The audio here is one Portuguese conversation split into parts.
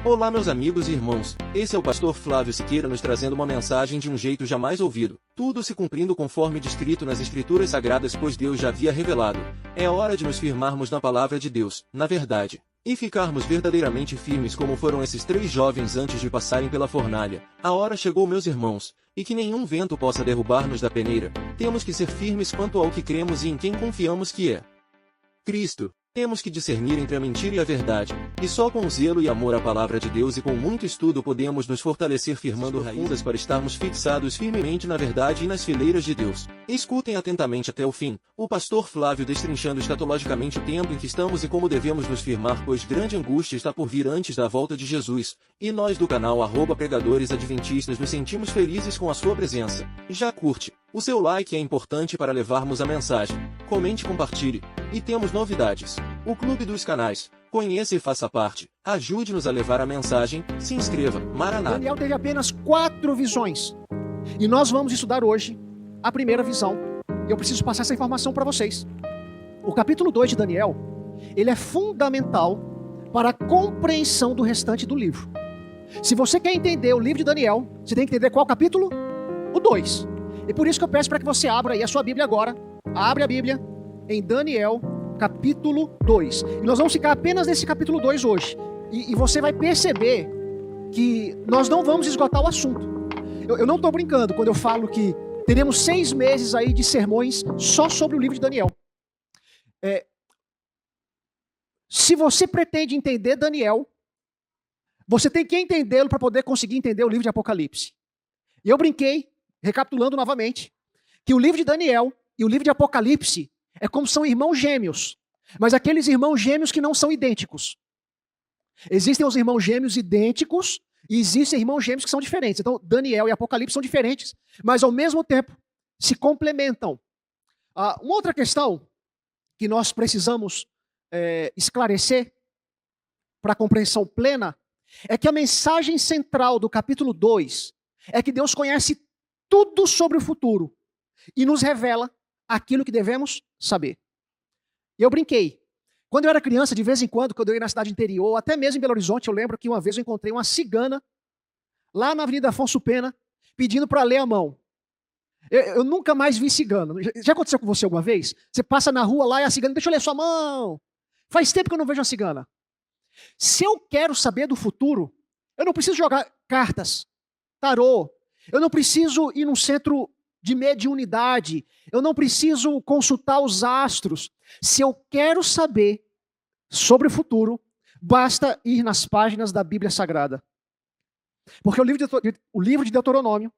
Olá meus amigos e irmãos, esse é o pastor Flávio Siqueira nos trazendo uma mensagem de um jeito jamais ouvido, tudo se cumprindo conforme descrito nas escrituras sagradas pois Deus já havia revelado. É hora de nos firmarmos na palavra de Deus, na verdade, e ficarmos verdadeiramente firmes como foram esses 3 jovens antes de passarem pela fornalha. A hora chegou meus irmãos, e que nenhum vento possa derrubar-nos da peneira, temos que ser firmes quanto ao que cremos e em quem confiamos que é Cristo. Temos que discernir entre a mentira e a verdade, e só com zelo e amor à palavra de Deus e com muito estudo podemos nos fortalecer firmando raízes para estarmos fixados firmemente na verdade e nas fileiras de Deus. Escutem atentamente até o fim, o pastor Flávio destrinchando escatologicamente o tempo em que estamos e como devemos nos firmar pois grande angústia está por vir antes da volta de Jesus, e nós do canal Pregadores Adventistas nos sentimos felizes com a sua presença. Já curte? O seu like é importante para levarmos a mensagem. Comente e compartilhe. E temos novidades. O Clube dos Canais. Conheça e faça parte. Ajude-nos a levar a mensagem. Se inscreva. Maranata. Daniel teve apenas 4 visões. E nós vamos estudar hoje a primeira visão. E eu preciso passar essa informação para vocês. O capítulo 2 de Daniel, ele é fundamental para a compreensão do restante do livro. Se você quer entender o livro de Daniel, você tem que entender qual capítulo? O 2. E por isso que eu peço para que você abra aí a sua Bíblia agora. Abre a Bíblia em Daniel, capítulo 2. E nós vamos ficar apenas nesse capítulo 2 hoje. E você vai perceber que nós não vamos esgotar o assunto. Eu não estou brincando quando eu falo que teremos 6 meses aí de sermões só sobre o livro de Daniel. Se você pretende entender Daniel, você tem que entendê-lo para poder conseguir entender o livro de Apocalipse. E eu brinquei, recapitulando novamente, que o livro de Daniel e o livro de Apocalipse é como são irmãos gêmeos, mas aqueles irmãos gêmeos que não são idênticos. Existem os irmãos gêmeos idênticos e existem irmãos gêmeos que são diferentes. Então, Daniel e Apocalipse são diferentes, mas ao mesmo tempo se complementam. Uma outra questão que nós precisamos esclarecer para a compreensão plena é que a mensagem central do capítulo 2 é que Deus conhece tudo sobre o futuro e nos revela aquilo que devemos saber. E eu brinquei. Quando eu era criança, de vez em quando eu ia na cidade interior, até mesmo em Belo Horizonte, eu lembro que uma vez eu encontrei uma cigana lá na Avenida Afonso Pena, pedindo para ler a mão. Eu nunca mais vi cigano. Já aconteceu com você alguma vez? Você passa na rua lá e a cigana, deixa eu ler sua mão. Faz tempo que eu não vejo uma cigana. Se eu quero saber do futuro, eu não preciso jogar cartas, tarô, eu não preciso ir num centro de mediunidade, eu não preciso consultar os astros. Se eu quero saber sobre o futuro, basta ir nas páginas da Bíblia Sagrada. Porque o livro de Deuteronômio,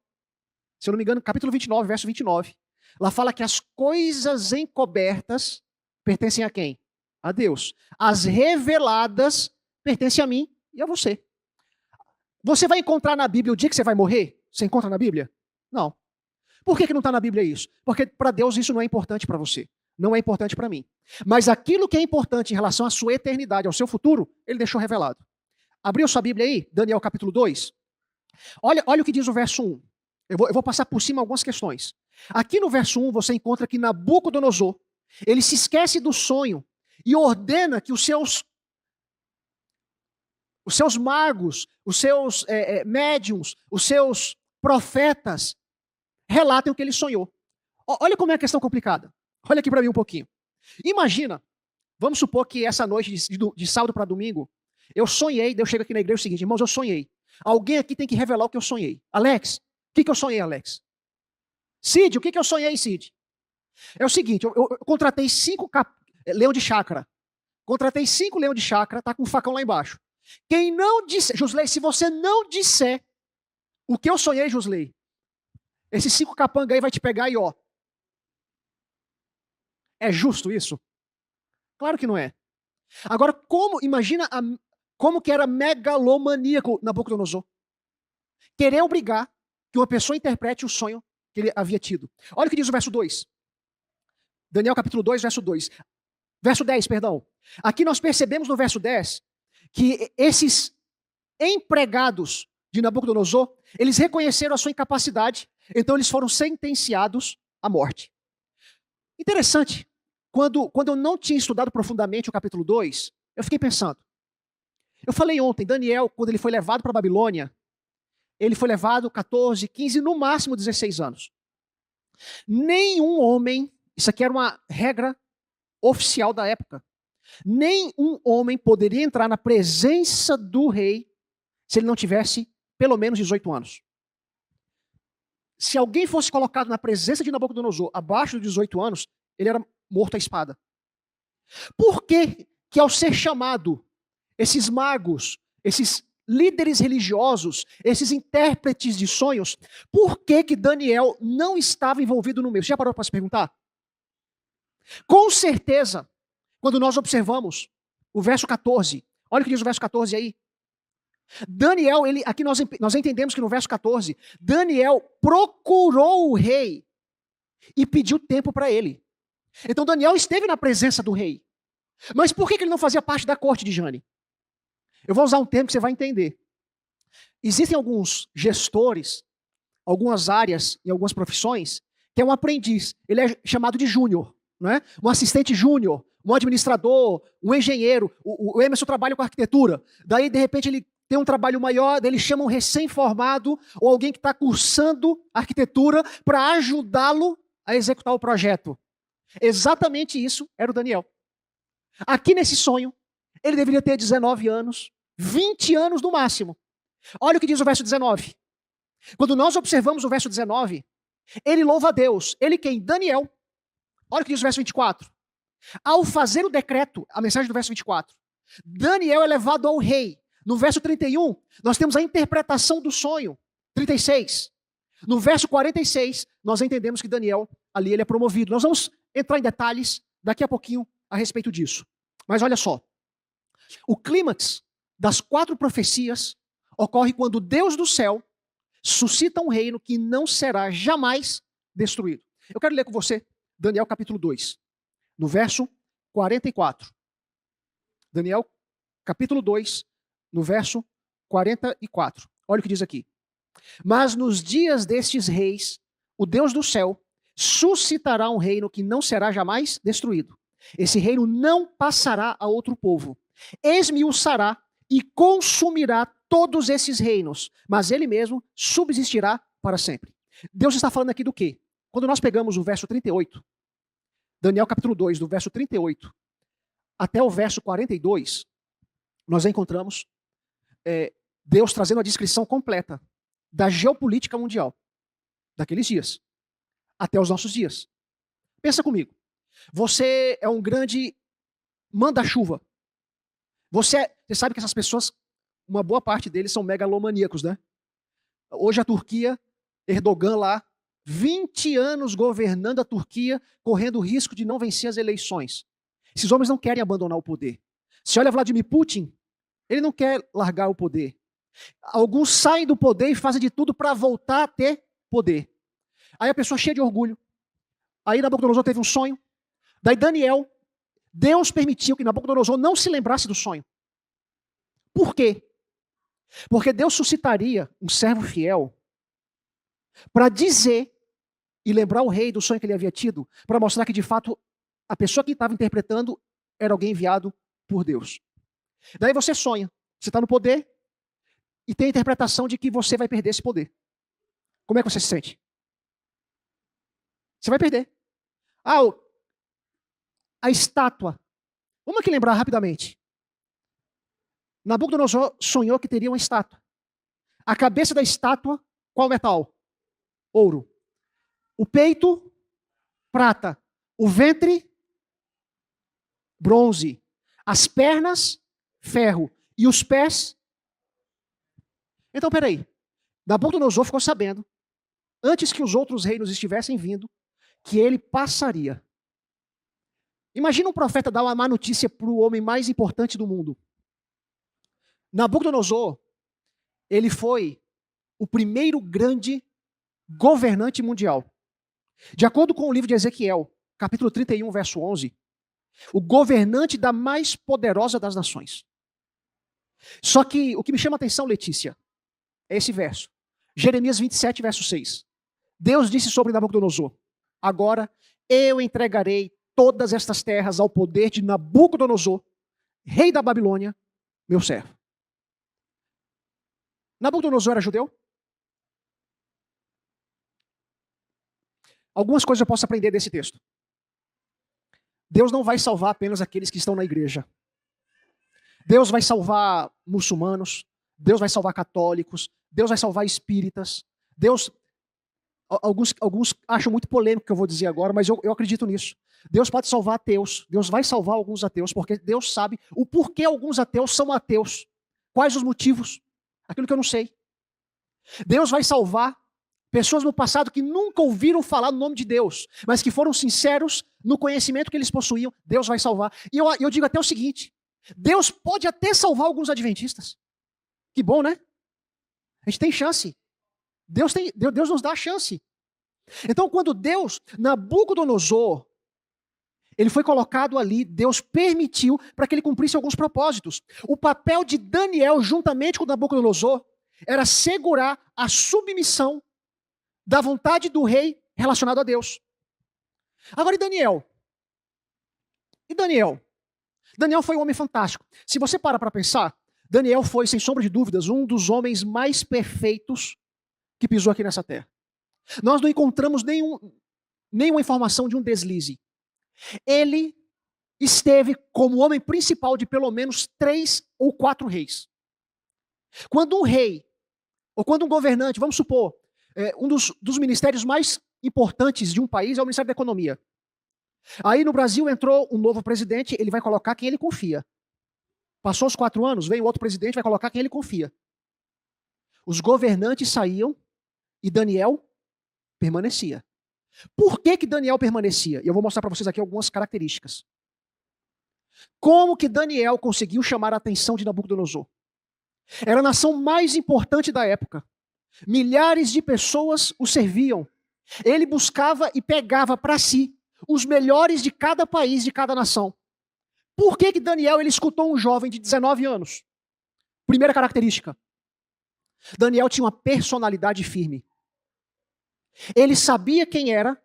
se eu não me engano, capítulo 29, verso 29, lá fala que as coisas encobertas pertencem a quem? A Deus. As reveladas pertencem a mim e a você. Você vai encontrar na Bíblia o dia que você vai morrer? Você encontra na Bíblia? Não. Por que não está na Bíblia isso? Porque para Deus isso não é importante para você. Não é importante para mim. Mas aquilo que é importante em relação à sua eternidade, ao seu futuro, ele deixou revelado. Abriu sua Bíblia aí? Daniel capítulo 2. Olha o que diz o verso 1. Eu vou passar por cima algumas questões. Aqui no verso 1 você encontra que Nabucodonosor, ele se esquece do sonho e ordena que os seus magos, os seus médiums, os seus profetas relatem o que ele sonhou. Olha como é a questão complicada. Olha aqui para mim um pouquinho. Imagina, vamos supor que essa noite de sábado para domingo, eu sonhei, Deus chega aqui na igreja o seguinte, irmãos, eu sonhei. Alguém aqui tem que revelar o que eu sonhei. Alex, o que eu sonhei, Alex? Cid, o que eu sonhei, Cid? É o seguinte, eu contratei 5 leão de chácara. Contratei 5 leão de chácara, tá com um facão lá embaixo. Quem não disser, Josley, se você não disser o que eu sonhei, Josley, esses 5 capangas aí vai te pegar e ó. É justo isso? Claro que não é. Agora, imagina como que era megalomaníaco Nabucodonosor. Querer obrigar que uma pessoa interprete o sonho que ele havia tido. Olha o que diz o verso 2. Daniel capítulo 2, verso 2. Verso 10, perdão. Aqui nós percebemos no verso 10 que esses empregados de Nabucodonosor, eles reconheceram a sua incapacidade, então eles foram sentenciados à morte. Interessante, quando eu não tinha estudado profundamente o capítulo 2, eu fiquei pensando, Eu falei ontem, Daniel, quando ele foi levado para a Babilônia, ele foi levado 14, 15, no máximo 16 anos. Nenhum homem, isso aqui era uma regra oficial da época, nenhum homem poderia entrar na presença do rei se ele não tivesse pelo menos 18 anos. Se alguém fosse colocado na presença de Nabucodonosor abaixo de 18 anos, ele era morto à espada. Por que que ao ser chamado, esses magos, esses líderes religiosos, esses intérpretes de sonhos, por que que Daniel não estava envolvido no meio? Você já parou para se perguntar? Com certeza, quando nós observamos o verso 14, olha o que diz o verso 14 aí. Daniel, aqui nós entendemos que no verso 14, Daniel procurou o rei e pediu tempo para ele. Então Daniel esteve na presença do rei. Mas por que ele não fazia parte da corte de Jane? Eu vou usar um termo que você vai entender. Existem alguns gestores, algumas áreas e algumas profissões, que é um aprendiz. Ele é chamado de júnior, não é? Um assistente júnior, um administrador, um engenheiro. O Emerson trabalha com arquitetura. Daí, de repente, ele tem um trabalho maior, daí ele chama um recém-formado ou alguém que está cursando arquitetura para ajudá-lo a executar o projeto. Exatamente isso era o Daniel. Aqui nesse sonho, ele deveria ter 19 anos, 20 anos no máximo. Olha o que diz o verso 19. Quando nós observamos o verso 19, ele louva a Deus. Ele quem? Daniel. Olha o que diz o verso 24. Ao fazer o decreto, a mensagem do verso 24, Daniel é levado ao rei. No verso 31, nós temos a interpretação do sonho. 36. No verso 46, nós entendemos que Daniel, ali ele é promovido. Nós vamos entrar em detalhes daqui a pouquinho a respeito disso. Mas olha só. O clímax das 4 profecias ocorre quando Deus do céu suscita um reino que não será jamais destruído. Eu quero ler com você Daniel capítulo 2, no verso 44. Daniel capítulo 2, no verso 44. Olha o que diz aqui. Mas nos dias destes reis, o Deus do céu suscitará um reino que não será jamais destruído. Esse reino não passará a outro povo. Esmiuçará e consumirá todos esses reinos, mas ele mesmo subsistirá para sempre. Deus está falando aqui do quê? Quando nós pegamos o verso 38, Daniel capítulo 2, do verso 38 até o verso 42, nós encontramos Deus trazendo a descrição completa da geopolítica mundial daqueles dias até os nossos dias. Pensa comigo. Você é um grande manda-chuva. Você sabe que essas pessoas, uma boa parte deles são megalomaníacos, né? Hoje a Turquia, Erdogan lá, 20 anos governando a Turquia, correndo o risco de não vencer as eleições. Esses homens não querem abandonar o poder. Se olha Vladimir Putin, ele não quer largar o poder. Alguns saem do poder e fazem de tudo para voltar a ter poder. Aí a pessoa cheia de orgulho. Aí Nabucodonosor teve um sonho. Daí Daniel, Deus permitiu que Nabucodonosor não se lembrasse do sonho. Por quê? Porque Deus suscitaria um servo fiel para dizer e lembrar o rei do sonho que ele havia tido, para mostrar que de fato a pessoa que estava interpretando era alguém enviado por Deus. Daí você sonha, você está no poder e tem a interpretação de que você vai perder esse poder. Como é que você se sente? Você vai perder. A estátua. Vamos aqui lembrar rapidamente. Nabucodonosor sonhou que teria uma estátua. A cabeça da estátua, qual metal? Ouro. O peito, prata. O ventre, bronze. As pernas, ferro. E os pés? Então, peraí. Nabucodonosor ficou sabendo, antes que os outros reinos estivessem vindo, que ele passaria. Imagina um profeta dar uma má notícia para o homem mais importante do mundo. Nabucodonosor, ele foi o primeiro grande governante mundial. De acordo com o livro de Ezequiel, capítulo 31, verso 11, o governante da mais poderosa das nações. Só que o que me chama a atenção, Letícia, é esse verso. Jeremias 27, verso 6. Deus disse sobre Nabucodonosor: agora eu entregarei todas estas terras ao poder de Nabucodonosor, rei da Babilônia, meu servo. Nabucodonosor era judeu? Algumas coisas eu posso aprender desse texto. Deus não vai salvar apenas aqueles que estão na igreja. Deus vai salvar muçulmanos, Deus vai salvar católicos, Deus vai salvar espíritas. Alguns acham muito polêmico o que eu vou dizer agora, mas eu acredito nisso. Deus pode salvar ateus, Deus vai salvar alguns ateus, porque Deus sabe o porquê alguns ateus são ateus. Quais os motivos? Aquilo que eu não sei. Deus vai salvar pessoas no passado que nunca ouviram falar no nome de Deus, mas que foram sinceros no conhecimento que eles possuíam. Deus vai salvar. E eu digo até o seguinte: Deus pode até salvar alguns adventistas. Que bom, né? A gente tem chance. Deus nos dá a chance. Então, quando Nabucodonosor, ele foi colocado ali, Deus permitiu para que ele cumprisse alguns propósitos. O papel de Daniel, juntamente com Nabucodonosor, era segurar a submissão da vontade do rei relacionado a Deus. Agora, e Daniel? Daniel foi um homem fantástico. Se você parar para pensar, Daniel foi, sem sombra de dúvidas, um dos homens mais perfeitos que pisou aqui nessa terra. Nós não encontramos nenhuma informação de um deslize. Ele esteve como homem principal de pelo menos 3 ou 4 reis. Quando um rei, ou quando um governante, vamos supor, um dos ministérios mais importantes de um país é o Ministério da Economia. Aí no Brasil entrou um novo presidente, ele vai colocar quem ele confia. Passou os 4 anos, vem outro presidente, vai colocar quem ele confia. Os governantes saíam e Daniel permanecia. Por que Daniel permanecia? E eu vou mostrar para vocês aqui algumas características. Como que Daniel conseguiu chamar a atenção de Nabucodonosor? Era a nação mais importante da época. Milhares de pessoas o serviam. Ele buscava e pegava para si os melhores de cada país, de cada nação. Por que Daniel ele escutou um jovem de 19 anos? Primeira característica. Daniel tinha uma personalidade firme. Ele sabia quem era,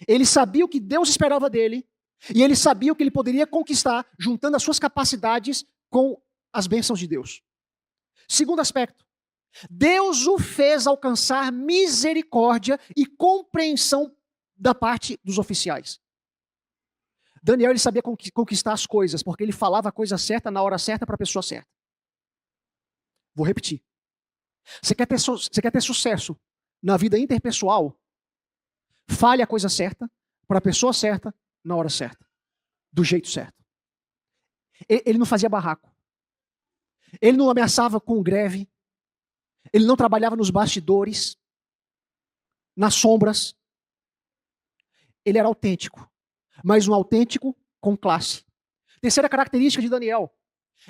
ele sabia o que Deus esperava dele, e ele sabia o que ele poderia conquistar, juntando as suas capacidades com as bênçãos de Deus. Segundo aspecto, Deus o fez alcançar misericórdia e compreensão da parte dos oficiais. Daniel ele sabia conquistar as coisas, porque ele falava a coisa certa na hora certa para a pessoa certa. Vou repetir. Você quer ter sucesso na vida interpessoal? Fale a coisa certa para a pessoa certa na hora certa, do jeito certo. Ele não fazia barraco. Ele não ameaçava com greve. Ele não trabalhava nos bastidores, nas sombras. Ele era autêntico, mas um autêntico com classe. Terceira característica de Daniel.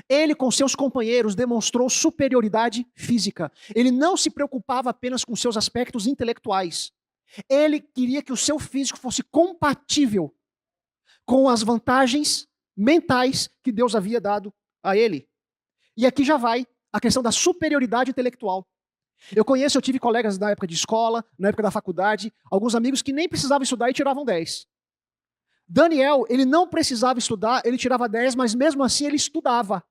Ele, com seus companheiros, demonstrou superioridade física. Ele não se preocupava apenas com seus aspectos intelectuais. Ele queria que o seu físico fosse compatível com as vantagens mentais que Deus havia dado a ele. E aqui já vai a questão da superioridade intelectual. Eu tive colegas na época de escola, na época da faculdade, alguns amigos que nem precisavam estudar e tiravam 10. Daniel, ele não precisava estudar, ele tirava 10, mas mesmo assim ele estudava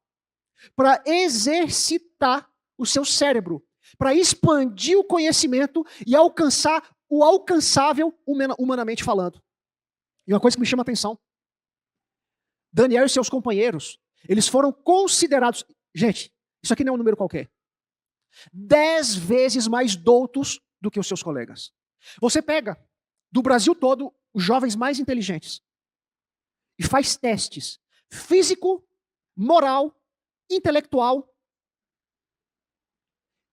para exercitar o seu cérebro, para expandir o conhecimento e alcançar o alcançável humanamente falando. E uma coisa que me chama a atenção, Daniel e seus companheiros, eles foram considerados, gente, isso aqui não é um número qualquer, 10 vezes mais doutos do que os seus colegas. Você pega do Brasil todo os jovens mais inteligentes e faz testes físico, moral, intelectual,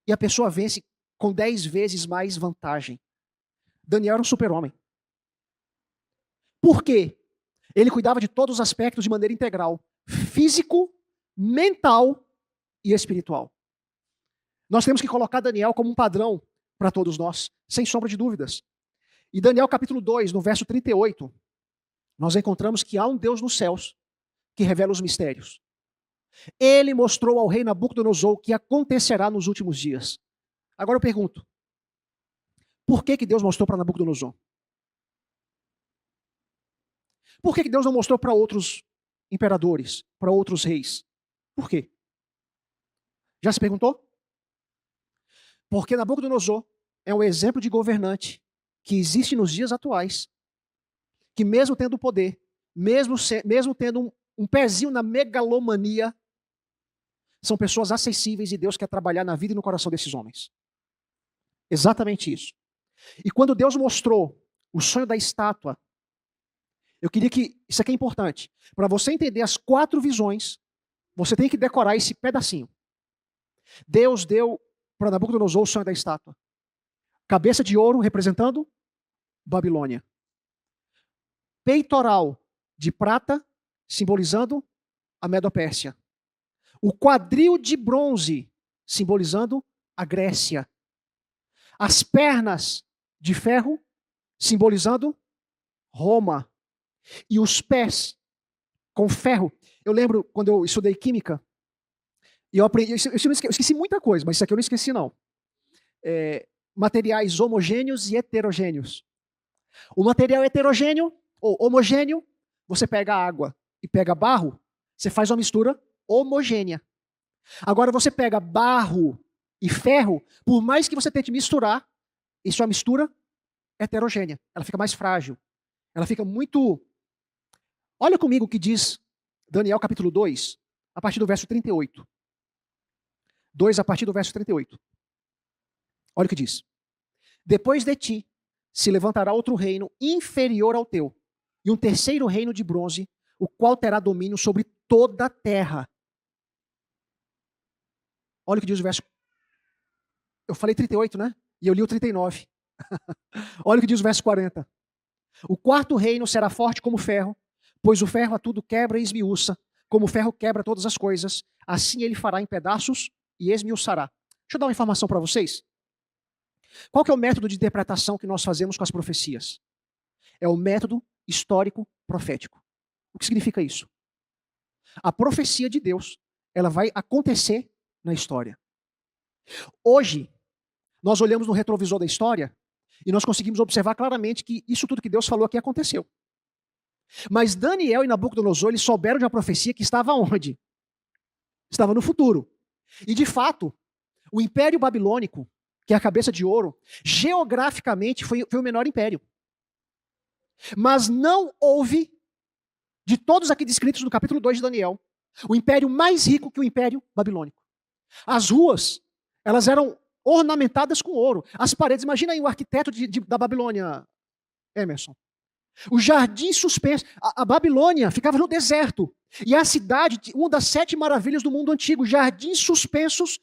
e a pessoa vence com 10 vezes mais vantagem. Daniel era um super-homem. Por quê? Ele cuidava de todos os aspectos de maneira integral, físico, mental e espiritual. Nós temos que colocar Daniel como um padrão para todos nós, sem sombra de dúvidas. E Daniel capítulo 2, no verso 38, nós encontramos que há um Deus nos céus que revela os mistérios. Ele mostrou ao rei Nabucodonosor o que acontecerá nos últimos dias. Agora eu pergunto, por que Deus mostrou para Nabucodonosor? Por que Deus não mostrou para outros imperadores, para outros reis? Por quê? Já se perguntou? Porque Nabucodonosor é um exemplo de governante que existe nos dias atuais, que mesmo tendo poder, mesmo tendo um pezinho na megalomania, são pessoas acessíveis e Deus quer trabalhar na vida e no coração desses homens. Exatamente isso. E quando Deus mostrou o sonho da estátua, eu queria que, isso aqui é importante, para você entender as 4 visões, você tem que decorar esse pedacinho. Deus deu para Nabucodonosor o sonho da estátua. Cabeça de ouro representando Babilônia. Peitoral de prata simbolizando a Medo-Pérsia. O quadril de bronze simbolizando a Grécia. As pernas de ferro simbolizando Roma. E os pés com ferro. Eu lembro quando eu estudei química, e eu aprendi, eu esqueci muita coisa, mas isso aqui eu não esqueci não. Materiais homogêneos e heterogêneos. O material heterogêneo, ou homogêneo, você pega água e pega barro, você faz uma mistura homogênea. Agora você pega barro e ferro, por mais que você tente misturar, isso é uma mistura heterogênea. Ela fica mais frágil. Ela fica muito... Olha comigo o que diz Daniel capítulo 2, a partir do verso 38. 2 a partir do verso 38. Olha o que diz. Depois de ti se levantará outro reino inferior ao teu, e um terceiro reino de bronze, o qual terá domínio sobre toda a terra. Olha o que diz o verso. Eu falei 38, né? E eu li o 39. Olha o que diz o verso 40. O quarto reino será forte como ferro, pois o ferro a tudo quebra e esmiuça, como o ferro quebra todas as coisas, assim ele fará em pedaços e esmiuçará. Deixa eu dar uma informação para vocês. Qual que é o método de interpretação que nós fazemos com as profecias? É o método histórico profético. O que significa isso? A profecia de Deus, ela vai acontecer na história. Hoje, nós olhamos no retrovisor da história e nós conseguimos observar claramente que isso tudo que Deus falou aqui aconteceu. Mas Daniel e Nabucodonosor, eles souberam de uma profecia que estava onde? Estava no futuro. E de fato, o Império Babilônico, que é a cabeça de ouro, geograficamente foi o menor império. Mas não houve, de todos aqui descritos no capítulo 2 de Daniel, o império mais rico que o Império Babilônico. As ruas, elas eram ornamentadas com ouro. As paredes, imagina aí o arquiteto da Babilônia, Emerson. O jardim suspenso. A Babilônia ficava no deserto. E a cidade, uma das 7 maravilhas do mundo antigo, jardins suspensos,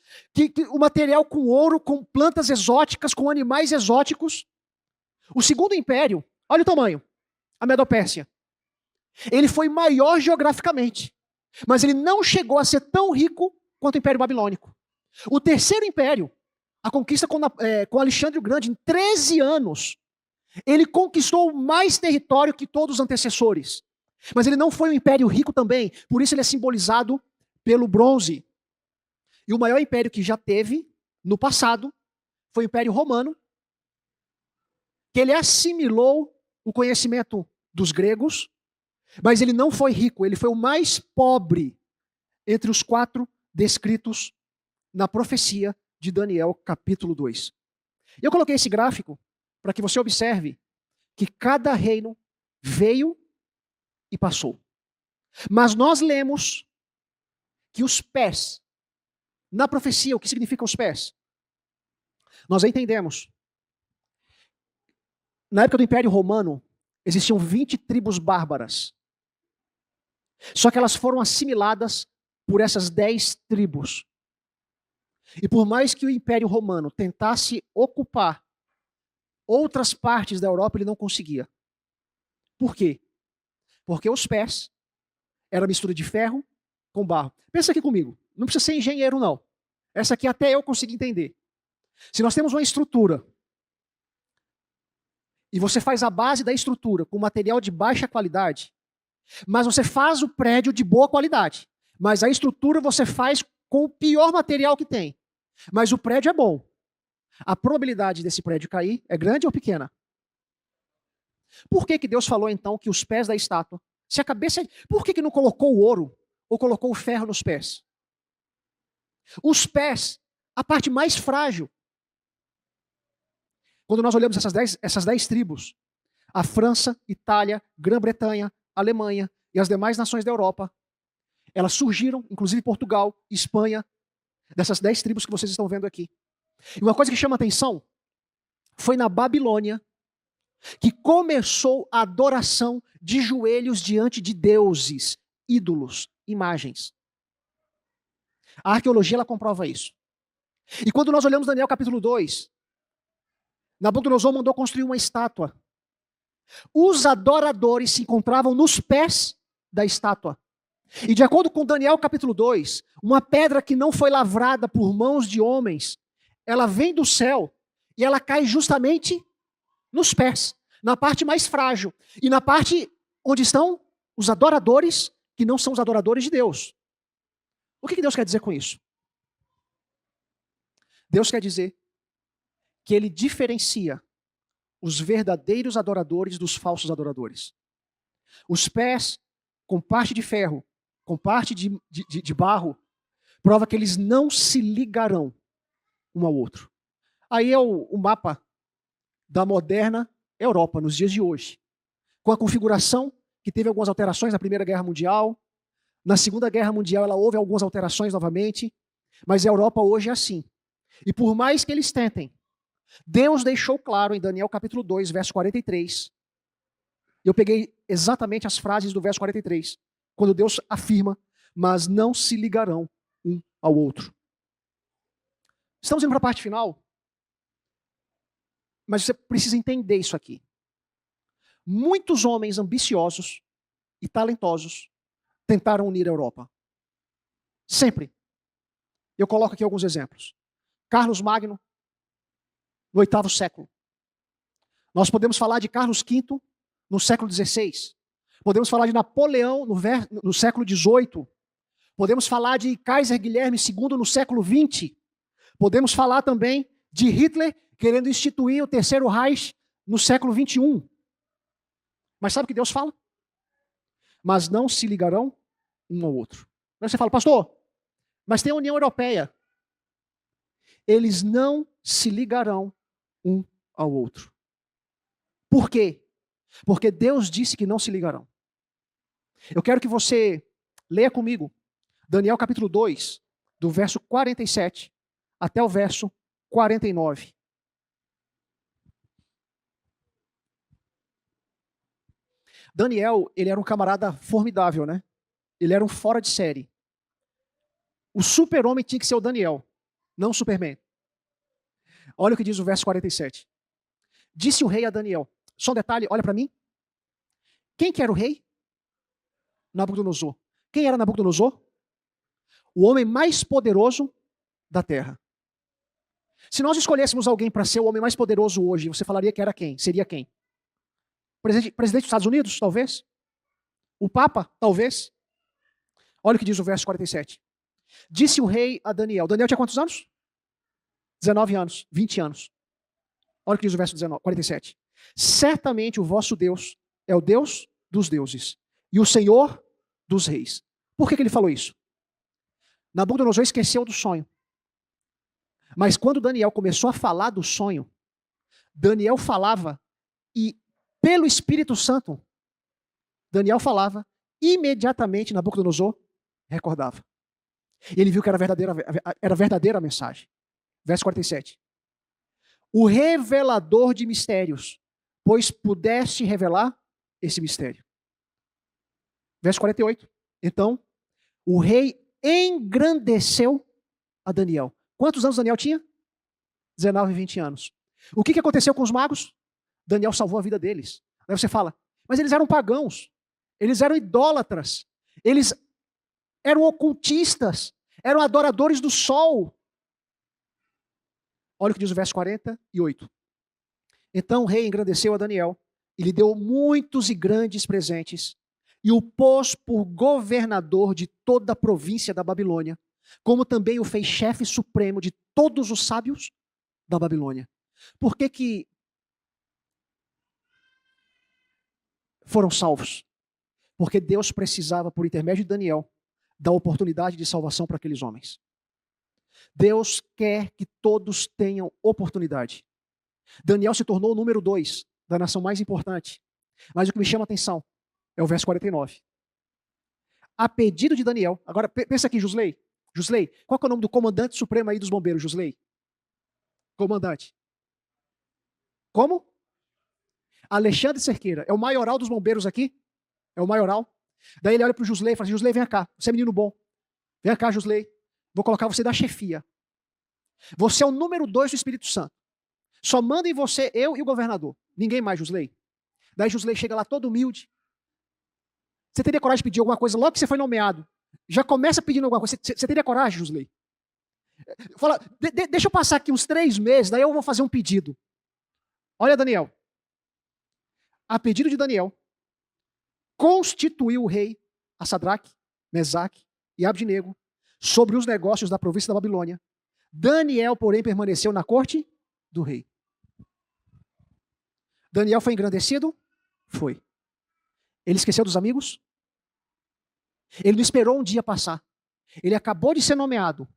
o material com ouro, com plantas exóticas, com animais exóticos. O segundo império, olha o tamanho, a Medo-Pérsia. Ele foi maior geograficamente, mas ele não chegou a ser tão rico quanto o Império Babilônico. O terceiro império, a conquista com Alexandre o Grande, em 13 anos, ele conquistou mais território que todos os antecessores. Mas ele não foi um império rico também, por isso ele é simbolizado pelo bronze. E o maior império que já teve no passado foi o Império Romano, que ele assimilou o conhecimento dos gregos, mas ele não foi rico, ele foi o mais pobre entre os 4 descritos na profecia de Daniel, capítulo 2. Eu coloquei esse gráfico para que você observe que cada reino veio e passou. Mas nós lemos que os pés, na profecia, o que significam os pés? Nós entendemos. Na época do Império Romano, existiam 20 tribos bárbaras. Só que elas foram assimiladas por essas 10 tribos. E por mais que o Império Romano tentasse ocupar outras partes da Europa, ele não conseguia. Por quê? Porque os pés era mistura de ferro com barro. Pensa aqui comigo, não precisa ser engenheiro não. Essa aqui até eu consegui entender. Se nós temos uma estrutura e você faz a base da estrutura com material de baixa qualidade, mas você faz o prédio de boa qualidade, mas a estrutura você faz com o pior material que tem, mas o prédio é bom. A probabilidade desse prédio cair é grande ou pequena? Por que Deus falou então que os pés da estátua, se a cabeça, por que não colocou o ouro ou colocou o ferro nos pés? Os pés, a parte mais frágil. Quando nós olhamos essas 10 tribos, a França, Itália, Grã-Bretanha, Alemanha e as demais nações da Europa, elas surgiram, inclusive Portugal, Espanha, dessas 10 tribos que vocês estão vendo aqui. E uma coisa que chama atenção foi na Babilônia que começou a adoração de joelhos diante de deuses, ídolos, imagens. A arqueologia ela comprova isso. E quando nós olhamos Daniel capítulo 2, Nabucodonosor mandou construir uma estátua. Os adoradores se encontravam nos pés da estátua. E de acordo com Daniel capítulo 2, uma pedra que não foi lavrada por mãos de homens, ela vem do céu e ela cai justamente nos pés, na parte mais frágil. E na parte onde estão os adoradores, que não são os adoradores de Deus. O que Deus quer dizer com isso? Deus quer dizer que ele diferencia os verdadeiros adoradores dos falsos adoradores. Os pés com parte de ferro, com parte de barro, prova que eles não se ligarão um ao outro. Aí é o mapa da moderna Europa, nos dias de hoje. Com a configuração que teve algumas alterações na Primeira Guerra Mundial. Na Segunda Guerra Mundial ela houve algumas alterações novamente. Mas a Europa hoje é assim. E por mais que eles tentem, Deus deixou claro em Daniel capítulo 2, verso 43. Eu peguei exatamente as frases do verso 43. Quando Deus afirma, mas não se ligarão um ao outro. Estamos indo para a parte final. Mas você precisa entender isso aqui. Muitos homens ambiciosos e talentosos tentaram unir a Europa. Sempre. Eu coloco aqui alguns exemplos. Carlos Magno, no 8º século. Nós podemos falar de Carlos V, no século XVI. Podemos falar de Napoleão, no século XVIII. Podemos falar de Kaiser Guilherme II, no século XX. Podemos falar também de Hitler, querendo instituir o Terceiro Reich no século XXI. Mas sabe o que Deus fala? Mas não se ligarão um ao outro. Aí você fala, pastor, mas tem a União Europeia. Eles não se ligarão um ao outro. Por quê? Porque Deus disse que não se ligarão. Eu quero que você leia comigo Daniel capítulo 2, do verso 47 até o verso 49. Daniel, ele era um camarada formidável, né? Ele era um fora de série. O super-homem tinha que ser o Daniel, não o Superman. Olha o que diz o verso 47. Disse o rei a Daniel, só um detalhe, olha para mim. Quem que era o rei? Nabucodonosor. Quem era Nabucodonosor? O homem mais poderoso da terra. Se nós escolhêssemos alguém para ser o homem mais poderoso hoje, você falaria que era quem? Seria quem? Presidente dos Estados Unidos, talvez? O Papa, talvez? Olha o que diz o verso 47. Disse o rei a Daniel. Daniel tinha quantos anos? 19 anos, 20 anos. Olha o que diz o verso 47. Certamente o vosso Deus é o Deus dos deuses e o Senhor dos reis. Por que ele falou isso? Nabucodonosor esqueceu do sonho. Mas quando Daniel começou a falar do sonho, Daniel falava e pelo Espírito Santo, Daniel falava, imediatamente Nabucodonosor recordava. Ele viu que era verdadeira a mensagem. Verso 47. O revelador de mistérios, pois pudeste revelar esse mistério. Verso 48. Então, o rei engrandeceu a Daniel. Quantos anos Daniel tinha? 19 e 20 anos. O que aconteceu com os magos? Daniel salvou a vida deles. Aí você fala, mas eles eram pagãos, eles eram idólatras, eles eram ocultistas, eram adoradores do sol. Olha o que diz o verso 48. Então o rei engrandeceu a Daniel e lhe deu muitos e grandes presentes e o pôs por governador de toda a província da Babilônia, como também o fez chefe supremo de todos os sábios da Babilônia. Por que foram salvos? Porque Deus precisava, por intermédio de Daniel, dar oportunidade de salvação para aqueles homens. Deus quer que todos tenham oportunidade. Daniel se tornou o número 2 da nação mais importante. Mas o que me chama a atenção é o verso 49. A pedido de Daniel, agora pensa aqui, Josley. Josley, qual que é o nome do comandante supremo aí dos bombeiros, Josley? Comandante. Como? Alexandre Cerqueira. É o maioral dos bombeiros aqui? É o maioral? Daí ele olha para o Josley e fala assim, Josley, vem cá, você é menino bom. Vem cá, Josley. Vou colocar você da chefia. Você é o número 2 do Espírito Santo. Só manda em você, eu e o governador. Ninguém mais, Josley. Daí Josley chega lá todo humilde. Você teria coragem de pedir alguma coisa logo que você foi nomeado? Já começa pedindo alguma coisa. Você teria coragem, Josley? Fala, deixa eu passar aqui uns 3 meses, daí eu vou fazer um pedido. Olha, Daniel. A pedido de Daniel, constituiu o rei a Sadraque, Mesaque e Abdinego sobre os negócios da província da Babilônia. Daniel, porém, permaneceu na corte do rei. Daniel foi engrandecido? Foi. Ele esqueceu dos amigos? Ele não esperou um dia passar. Ele acabou de ser nomeado.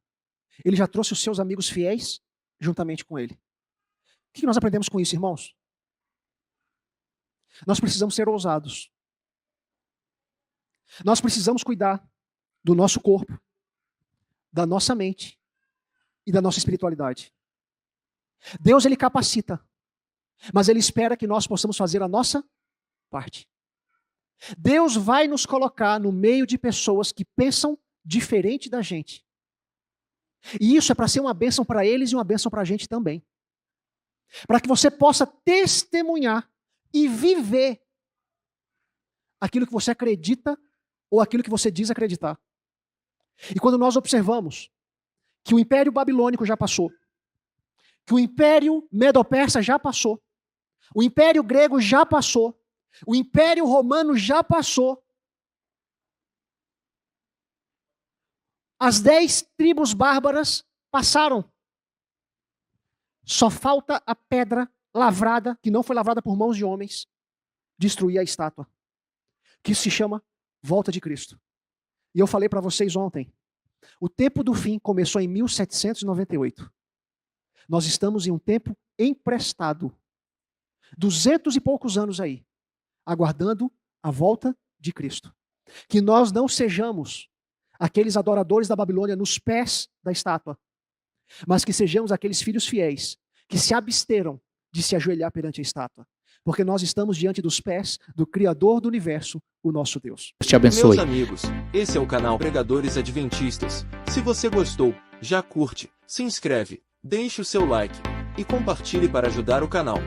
Ele já trouxe os seus amigos fiéis juntamente com ele. O que nós aprendemos com isso, irmãos? Nós precisamos ser ousados. Nós precisamos cuidar do nosso corpo, da nossa mente e da nossa espiritualidade. Deus, Ele capacita, mas Ele espera que nós possamos fazer a nossa parte. Deus vai nos colocar no meio de pessoas que pensam diferente da gente. E isso é para ser uma bênção para eles e uma bênção para a gente também. Para que você possa testemunhar e viver aquilo que você acredita ou aquilo que você diz acreditar. E quando nós observamos que o Império Babilônico já passou, que o Império Medo-Persa já passou, o Império Grego já passou, o Império Romano já passou, as 10 tribos bárbaras passaram. Só falta a pedra lavrada, que não foi lavrada por mãos de homens, destruir a estátua, que se chama volta de Cristo. E eu falei para vocês ontem, o tempo do fim começou em 1798. Nós estamos em um tempo emprestado, 200 e poucos anos aí, aguardando a volta de Cristo. Que nós não sejamos aqueles adoradores da Babilônia nos pés da estátua, mas que sejamos aqueles filhos fiéis que se absteram de se ajoelhar perante a estátua, porque nós estamos diante dos pés do Criador do Universo, o nosso Deus. Te abençoe. Meus amigos, esse é o canal Pregadores Adventistas. Se você gostou, já curte, se inscreve, deixe o seu like e compartilhe para ajudar o canal.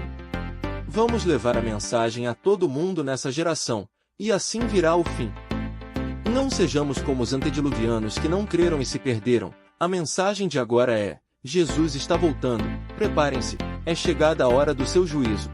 Vamos levar a mensagem a todo mundo nessa geração, e assim virá o fim. Não sejamos como os antediluvianos que não creram e se perderam. A mensagem de agora é: Jesus está voltando, preparem-se, é chegada a hora do seu juízo.